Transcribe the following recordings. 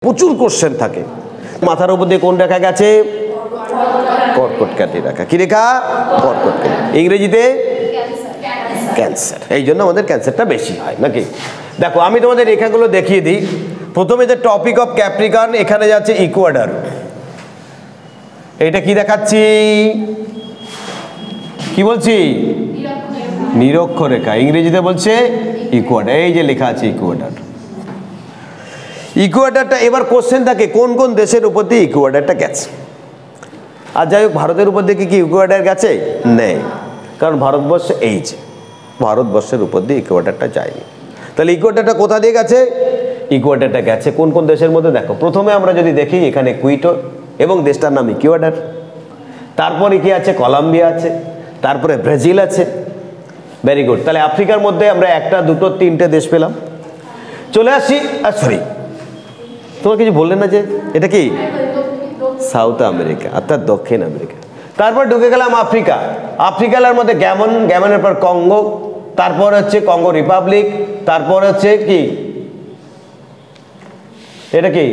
প্রচুর কোশ্চেন থাকে। মাথার উপর দিয়ে কোন রেখা গেছে? কর্কটক্রান্তি রেখা। কি রেখা? কর্কটক্রান্তি। ইংরেজিতে ক্যান্সার। এই জন্য আমাদের ক্যান্সারটা বেশি হয় নাকি। দেখো আমি তোমাদের রেখাগুলো দেখিয়ে দিই। প্রথমে যে টপিক অফ ক্যাপ্রিকর্ন, এখানে যাচ্ছে ইকুয়েডর। এটা কি দেখাচ্ছি? কি বলছি? নিরক্ষরেখা। ইংরেজিতে বলছে ইকুয়েডর। এই যে লেখা আছে ইকুয়েডর। ইকুয়েডরটা এবার কোশ্চেন থাকে কোন কোন দেশের উপর দিয়ে ইকুয়েডরটা গেছে। আর যাই হোক, ভারতের উপর দিয়ে কি ইকুয়েডর গেছে? নেই, কারণ ভারতবর্ষে এই যে ভারতবর্ষের উপর দিয়ে ইকুয়েডরটা যায়নি। তাহলে ইকুয়েডরটা কোথা দিয়ে গেছে? ইকুয়েডরটা গেছে কোন কোন দেশের মধ্যে? দেখো প্রথমে আমরা যদি দেখি, এখানে কুইটো এবং দেশটার নাম ইকুয়েডর। তারপরে কি আছে? কলম্বিয়া আছে, তারপরে ব্রাজিল আছে। Very good. তাহলে আফ্রিকার মধ্যে আমরা একটা, দুটো, তিনটে দেশ পেলাম। চলে আসি, সরি তোমার কিছু বললেন না যে এটা কি? সাউথ আমেরিকা অর্থাৎ দক্ষিণ আমেরিকা। তারপর ঢুকে গেলাম আফ্রিকা। আফ্রিকার মধ্যে গ্যামন, গ্যামনের পর কঙ্গো, তারপর হচ্ছে কঙ্গো রিপাবলিক, তারপর হচ্ছে কি এটা কি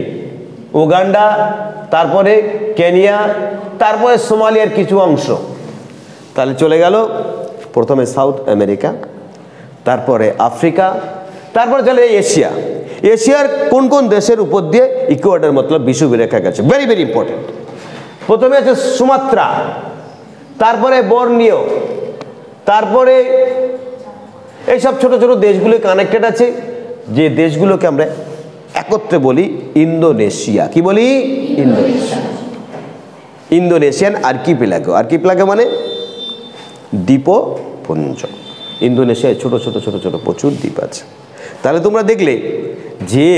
উগান্ডা, তারপরে কেনিয়া, তারপরে সোমালিয়ার কিছু অংশ। তাহলে চলে গেল প্রথমে সাউথ আমেরিকা, তারপরে আফ্রিকা, তারপর চলে এশিয়া। এশিয়ার কোন কোন দেশের উপর দিয়ে ইকুয়েডর মতলব বিষুবীয় রেখা গেছে? Very very important. প্রথমে আছে সুমাত্রা, তারপরে বর্নিও, তারপরে এইসব ছোট ছোট দেশগুলো কানেক্টেড আছে, যে দেশগুলোকে আমরা একত্রে বলি ইন্দোনেশিয়া। কি বলি? ইন্দোনেশিয়া। Indonesian archipelago. আর্কিপেলাগো মানে দ্বীপপুঞ্জ। ইন্দোনেশিয়ায় ছোট ছোট ছোট ছোট প্রচুর দ্বীপ আছে। তাহলে তোমরা দেখলে যে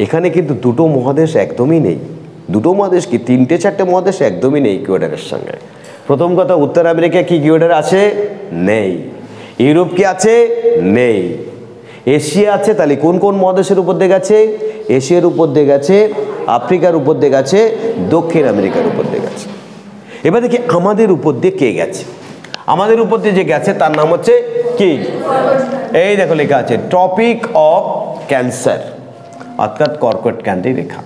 এখানে কিন্তু দুটো মহাদেশ একদমই নেই। দুটো মহাদেশ কি, তিনটে চারটে মহাদেশ একদমই নেই ইকুয়েডরের সঙ্গে। প্রথম কথা, উত্তর আমেরিকা কি ইকুয়েডর আছে? নেই। ইউরোপ কি আছে? নেই। এশিয়া আছে। তাহলে কোন কোন মহাদেশের উপর দিয়ে গেছে? এশিয়ার উপর দিয়ে গেছে, আফ্রিকার উপর দিয়ে গেছে, দক্ষিণ আমেরিকার উপর দিয়ে গেছে। এবার দেখি আমাদের উপর দিয়ে কে গেছে। আমাদের উপর দিয়ে যে গেছে তার নাম হচ্ছে কি? এই দেখো লেখা আছে টপিক অফ ক্যান্সার অর্থাৎ কর্কটক্রান্তি রেখা।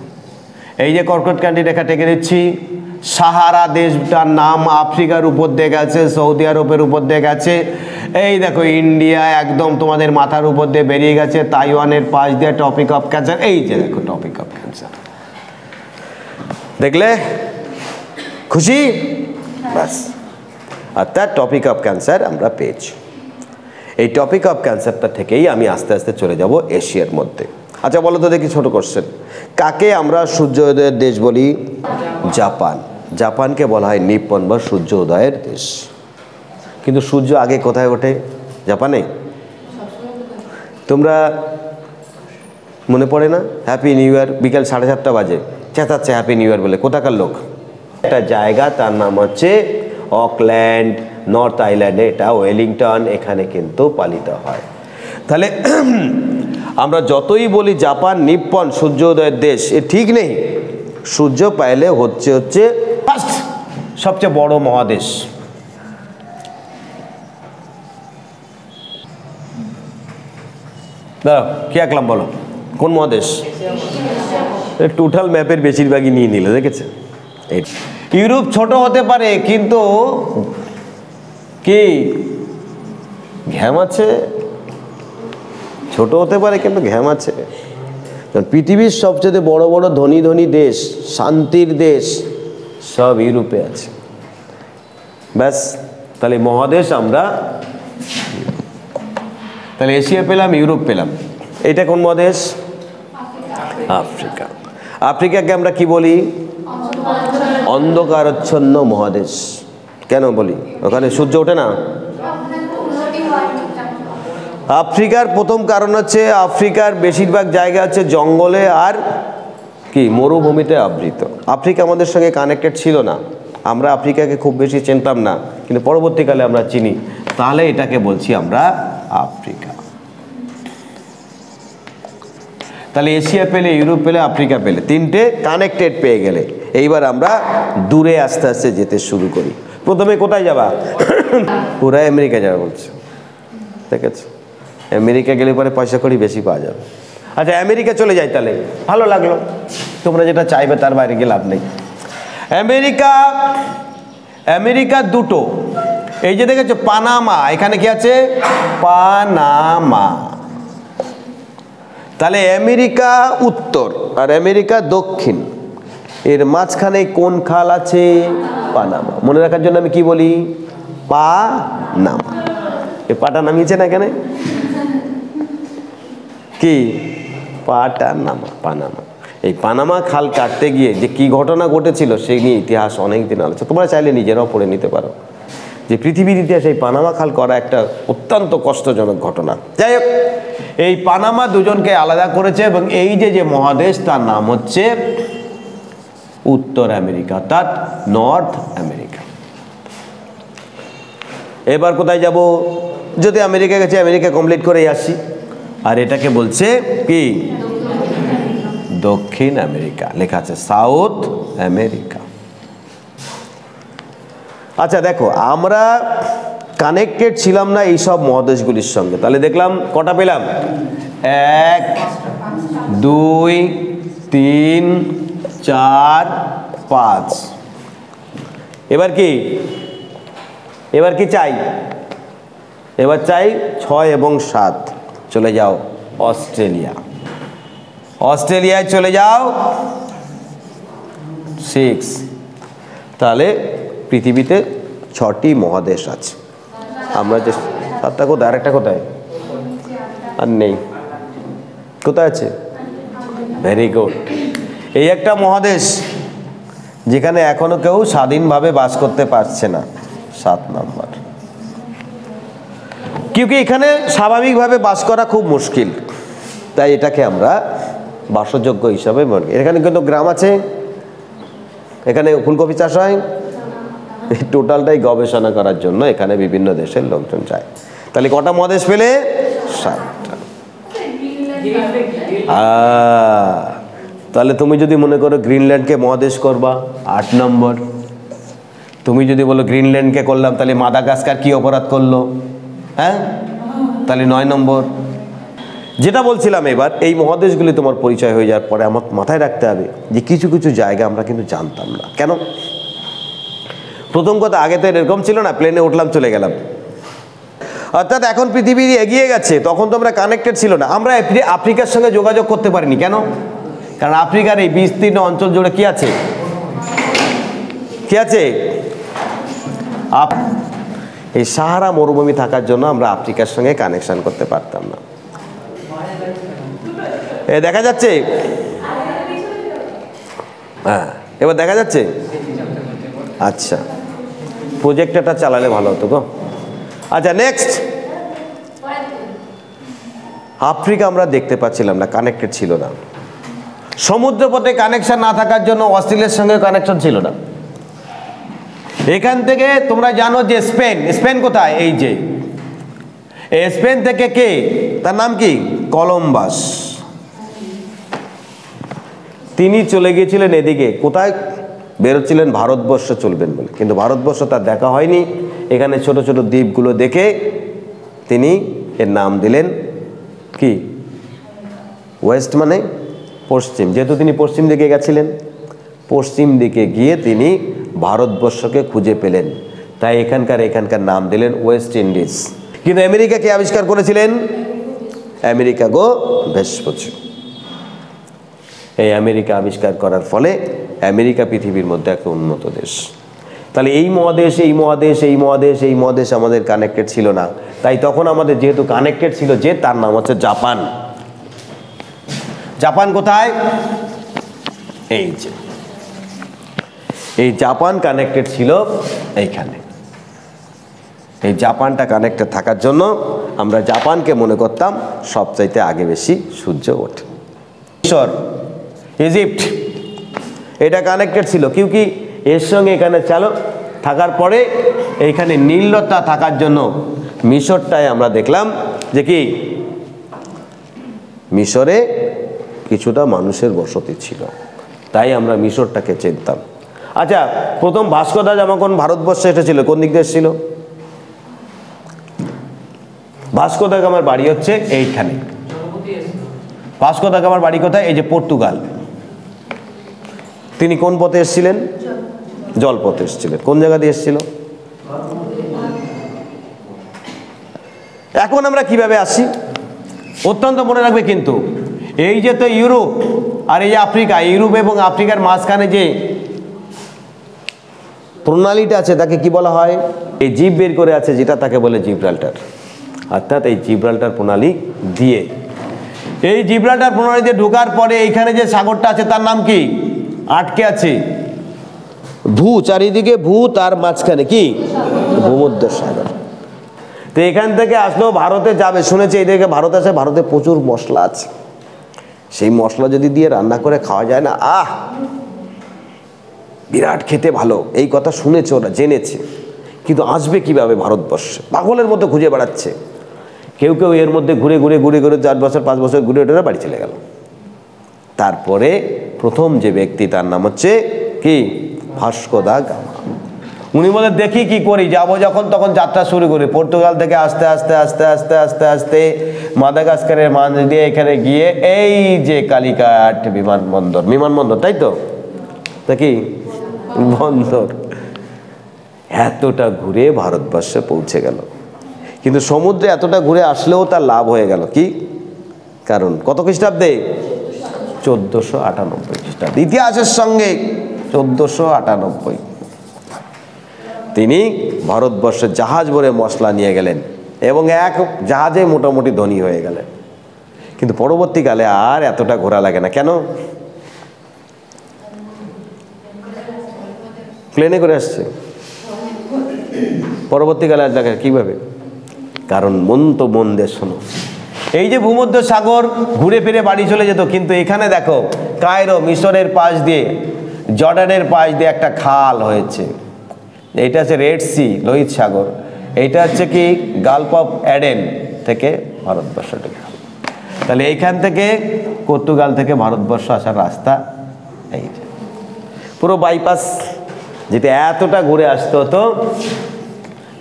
এই যে কর্কটক্রান্তি রেখা টেকে দিচ্ছি। সাহারা দেশটার নাম আফ্রিকার উপর দিয়ে গেছে, সৌদি আরবের উপর দিয়ে গেছে। এই দেখো ইন্ডিয়া একদম তোমাদের মাথার উপর দিয়ে বেরিয়ে গেছে, তাইওয়ানের পাশ দিয়ে টপিক অফ ক্যান্সার। এই যে দেখো টপিক অফ ক্যান্সার। দেখলে খুশি? ব্যাস, অর্থাৎ টপিক অফ ক্যান্সার আমরা পেয়েছি। এই টপিক অফ ক্যান্সারটা থেকেই আমি আস্তে আস্তে চলে যাব এশিয়ার মধ্যে। আচ্ছা বলো তো দেখি, ছোট কোশ্চেন, কাকে আমরা সূর্য উদয়ের দেশ বলি? জাপান। জাপানকে বলা হয় নিপ্পন বা সূর্য উদয়ের দেশ। কিন্তু সূর্য আগে কোথায় ওঠে জাপানে? তোমরা মনে পড়ে না? হ্যাপি নিউ ইয়ার বিকাল 7:30 বাজে চেঁচাচ্ছে হ্যাপি নিউ ইয়ার বলে। কোথাকার লোক? একটা জায়গা, তার নাম হচ্ছে অকল্যান্ড, নর্থ আইল্যান্ডে, এটা ওয়েলিংটন, এখানে কিন্তু পালিত হয়। তাহলে আমরা যতই বলি জাপান নিপ্পন সূর্য উদয়ের দেশ, এ ঠিক নেই। সূর্য পাইলে হচ্ছে ফার্স্ট সবচেয়ে বড় মহাদেশ। কি আঁকলাম বলো, কোন মহাদেশ? টোটাল ম্যাপের বেশিরভাগই নিয়ে নিল, দেখেছে? ইউরোপ ছোট হতে পারে কিন্তু কি ঘ্যাম আছে? ছোট হতে পারে কিন্তু ঘ্যাম আছে। পৃথিবীর সবচেয়ে বড় বড় ধনী ধনী দেশ, শান্তির দেশ সব ইউরোপে আছে। ব্যাস, তাহলে মহাদেশ আমরা, তাহলে এশিয়া পেলাম, ইউরোপ পেলাম। এটা কোন মহাদেশ? আফ্রিকা। আফ্রিকাকে আমরা কি বলি? অন্ধকারাচ্ছন্ন মহাদেশ। কেন বলি? ওখানে সূর্য ওঠে না। আফ্রিকার প্রথম কারণ হচ্ছে আফ্রিকার বেশিরভাগ জায়গা হচ্ছে জঙ্গলে আর কি মরুভূমিতে আবৃত। আফ্রিকা আমাদের সঙ্গে কানেক্টেড ছিল না, আমরা আফ্রিকাকে খুব বেশি চিনতাম না, কিন্তু পরবর্তীকালে আমরা চিনি। তাহলে এটাকে বলছি আমরা আফ্রিকা। তাহলে এশিয়া পেলে, ইউরোপ পেলে, আফ্রিকা পেলে, তিনটে কানেক্টেড পেয়ে গেলে এইবার আমরা দূরে আস্তে আস্তে যেতে শুরু করি। প্রথমে কোথায় যাবা? পুরা আমেরিকা যাবে বলছে, ঠিক আছে? আমেরিকা গেলে পরে পয়সা কড়ি বেশি পাওয়া যাবে। আচ্ছা আমেরিকা চলে যাই তাহলে, ভালো লাগলো, তোমরা যেটা চাইবে তার বাইরে গিয়ে লাভ নেই। আমেরিকা, আমেরিকা দুটো, এই যে দেখেছো পানামা, এখানে কি আছে পানামা, তাহলে আমেরিকা উত্তর আর আমেরিকা দক্ষিণ, এর মাঝখানে কোন খাল আছে পানামা। মনে রাখার জন্য আমি কি বলি পানামা, এই পাটা নামিয়েছে না এখানে কি পাটানামা, পানামা। এই পানামা খাল কাটতে গিয়ে যে কি ঘটনা ঘটেছিল সেই নিয়ে ইতিহাস অনেক দিন আলোচনা, তোমরা চাইলে নিজেরাও পড়ে নিতে পারো যে পৃথিবীর ইতিহাসে এই পানামা খাল করা একটা অত্যন্ত কষ্টজনক ঘটনা। যাই হোক, এই পানামা দুজনকে আলাদা করেছে এবং এই যে যে মহাদেশ তার নাম হচ্ছে উত্তর আমেরিকা, অর্থাৎ নর্থ আমেরিকা। এবার কোথায় যাব, যদি আমেরিকা গেছে আমেরিকা কমপ্লিট করেই আসি, আর এটাকে বলছে কি দক্ষিণ আমেরিকা, লেখা আছে সাউথ আমেরিকা। আচ্ছা দেখো, আমরা কানেক্টেড ছিলাম না এই সব মহাদেশগুলির সঙ্গে, তাহলে দেখলাম কটা পেলাম, 1 2 3 4 5। এবার কি, এবার কি চাই, এবার চাই 6 এবং 7। চলে যাও অস্ট্রেলিয়া, অস্ট্রেলিয়ায় চলে যাও 6। তাহলে পৃথিবীতে 6টি মহাদেশ আছে। আমরা যে 7টা কোথায়, আরেকটা কোথায় আর নেই, কোথায় আছে, ভেরি গুড, এই একটা মহাদেশ যেখানে এখনো কেউ স্বাধীনভাবে বাস করতে পারছে না, 7 নম্বর। কিউকি এখানে স্বাভাবিকভাবে বাস করা খুব মুশকিল, তাই এটাকে আমরা বাসযোগ্য হিসাবে মনে করি। এখানে কিন্তু গ্রাম আছে, এখানে ফুলকপি চাষ হয়, এই টোটালটাই গবেষণা করার জন্য এখানে বিভিন্ন দেশের লোকজন যায়। তাহলে কটা মহাদেশ পেলে, 7টা। তাহলে তুমি যদি মনে করো গ্রিনল্যান্ডকে মহাদেশ করবা, 8 নম্বর। তুমি যদি বলো গ্রিনল্যান্ডকে করলাম, তাহলে মাদাগাস্কার কি অপরাধ করলো, হ্যাঁ, তাহলে 9 নম্বর। যেটা বলছিলাম, এবার এই মহাদেশগুলি তোমার পরিচয় হয়ে যাওয়ার পরে আমার মাথায় রাখতে হবে যে কিছু কিছু জায়গা আমরা কিন্তু জানতাম না। কেন? প্রথম কথা, আগে তো এরকম ছিল না, প্লেনে উঠলাম চলে গেলাম। অর্থাৎ এখন পৃথিবী এগিয়ে গেছে, তখন তো আমরা কানেক্টেড ছিল না। আমরা আফ্রিকার সঙ্গে যোগাযোগ করতে পারিনি, কেন? কারণ আফ্রিকার এই বিস্তীর্ণ অঞ্চল জুড়ে কি আছে, কি আছে, এই সাহারা মরুভূমি থাকার জন্য আমরা আফ্রিকার সঙ্গে কানেকশন করতে পারতাম না। এ দেখা যাচ্ছে, হ্যাঁ এবার দেখা যাচ্ছে। আচ্ছা, প্রজেক্টরটা চালালে ভালো হতো গো। আচ্ছা নেক্সট, আফ্রিকা আমরা দেখতে পাচ্ছিলাম না, কানেক্টেড ছিল না। সমুদ্রপথে কানেকশন না থাকার জন্য অস্ট্রেলিয়ার সঙ্গে কানেকশন ছিল না। এখান থেকে তোমরা জানো যে স্পেন, স্পেন কোথায়, এই যে স্পেন থেকে কে, তার নাম কি, কলম্বাস। তিনি চলে গিয়েছিলেন এদিকে, কোথায় বেরোচ্ছিলেন, ভারতবর্ষ চলবেন বলে, কিন্তু ভারতবর্ষ তার দেখা হয়নি। এখানে ছোট ছোট দ্বীপগুলো দেখে তিনি এর নাম দিলেন কি, ওয়েস্ট মানে পশ্চিম, যেহেতু তিনি পশ্চিম দিকে গেছিলেন, পশ্চিম দিকে গিয়ে তিনি ভারতবর্ষকে খুঁজে পেলেন, তাই এখানকার নাম দিলেন ওয়েস্ট ইন্ডিজ। কিন্তু আমেরিকা কে আবিষ্কার করেছিলেন, আমেরিকা গো ভেসপুচি। এই আমেরিকা আবিষ্কার করার ফলে আমেরিকা পৃথিবীর মধ্যে একটা উন্নত দেশ। তাহলে এই মহাদেশ, এই মহাদেশ, এই মহাদেশ, এই মহাদেশ আমাদের কানেক্টেড ছিল না, তাই তখন আমাদের যেহেতু কানেক্টেড ছিল যে, তার নাম হচ্ছে জাপান। জাপান কোথায়, এই যে এই জাপান কানেক্টেড ছিল এইখানে। এই জাপানটা কানেক্টেড থাকার জন্য আমরা জাপানকে মনে করতাম সবচাইতে আগে বেশি সূর্য ওঠে। মিশর, ইজিপ্ট, এটা কানেক্টেড ছিল, কিউকি এর সঙ্গে এখানে চালো থাকার পরে এইখানে নীলতা থাকার জন্য মিশরটায় আমরা দেখলাম যে কি, মিশরে কিছুটা মানুষের বসতি ছিল, তাই আমরা মিশরটাকে চিনতাম। আচ্ছা, প্রথম ভাস্কো দা যখন ভারতবর্ষে এসেছিল কোন দিক দিয়ে এসেছিল, ভাস্কো দা আমার বাড়ি হচ্ছে এইখানে, ভাস্কো দা গামার বাড়ি কোথায়? এই যে পর্তুগাল। তিনি কোন পথে এসেছিলেন? জলপথে এসেছিলেন। কোন জায়গা দিয়ে এসেছিল? এখন আমরা কিভাবে আসি অত্যন্ত মনে রাখবে কিন্তু, এই যে তো ইউরোপ আর এই যে আফ্রিকা, ইউরোপ এবং আফ্রিকার মাঝখানে যে প্রণালীটা আছে তাকে কি বলা হয়? এই জিভ বের করে আছে যেটা, তাকে বলে জিব্রাল্টার। অর্থাৎ এই জিব্রাল্টার প্রণালী দিয়ে, এই জিব্রাল্টার প্রণালীতে ঢোকার পরে এইখানে যে সাগরটা আছে তার নাম কি? আটকে আছে ভূ, চারিদিকে ভূ, তার মাঝখানে কি? ভূমধ্য সাগর। তো এখান থেকে আসলেও ভারতে যাবে, শুনেছি এইদিকে ভারত আছে, ভারতে প্রচুর মশলা আছে, সেই মশলা যদি দিয়ে রান্না করে খাওয়া যায় না, আহ বিরাট খেতে ভালো, এই কথা শুনেছে ওরা, জেনেছে। কিন্তু আসবে কিভাবে ভারতবর্ষে? পাগলের মতো খুঁজে বেড়াচ্ছে। কেউ কেউ এর মধ্যে ঘুরে ঘুরে ঘুরে ঘুরে 4 বছর 5 বছর ঘুরে ঘুরে বাড়ি চলে গেল। তারপরে প্রথম যে ব্যক্তি তার নাম হচ্ছে কি? Vasco da Gama. উনি বলে দেখি কি করি, যাবো যখন তখন যাত্রা শুরু করি। পর্তুগাল থেকে আস্তে আস্তে আস্তে আস্তে আস্তে আস্তে মাদাগাস্কারের মাঝ দিয়ে এখানে গিয়ে এই যে কালিকাট বিমানবন্দর, বিমানবন্দর তাই তো, তা কি বন্দর, এতটা ঘুরে ভারতবর্ষে পৌঁছে গেল। কিন্তু সমুদ্রে এতটা ঘুরে আসলেও তার লাভ হয়ে গেল কি? কারণ কত খ্রিস্টাব্দে? 1498 খ্রিস্টাব্দে। ইতিহাসের সঙ্গে 1498 তিনি ভারতবর্ষের জাহাজ ভরে মশলা নিয়ে গেলেন এবং এক জাহাজে মোটামুটি ধনী হয়ে গেলেন। কিন্তু পরবর্তীকালে আর এতটা ঘোরা লাগে না। কেন? প্লেনে করে আসছে। পরবর্তীকালে আর লাগে কীভাবে? কারণ মন তো মন দিয়ে শোনো, এই যে ভূমধ্য সাগর ঘুরে ফিরে বাড়ি চলে যেত, কিন্তু এখানে দেখো কায়রো, মিশরের পাশ দিয়ে, জর্ডানের পাশ দিয়ে একটা খাল হয়েছে। এইটা হচ্ছে রেড সি, লোহিত সাগর। এইটা হচ্ছে কি? গালফ অফ এডেন থেকে ভারতবর্ষ ঢুকে। তাহলে এইখান থেকে পর্তুগাল থেকে ভারতবর্ষ আসার রাস্তা এই যে পুরো বাইপাস, যেটা এতটা ঘুরে আসতে হতো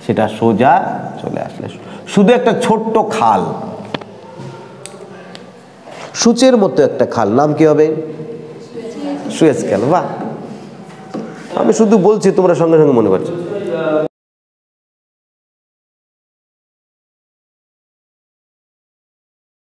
সেটা সোজা চলে আসলে শুধু একটা ছোট্ট খাল, সূচের মতো একটা খাল, নাম কি হবে? Suez canal. বাহ, আমি শুধু বলছি, তোমরা সঙ্গে সঙ্গে মনে করছো।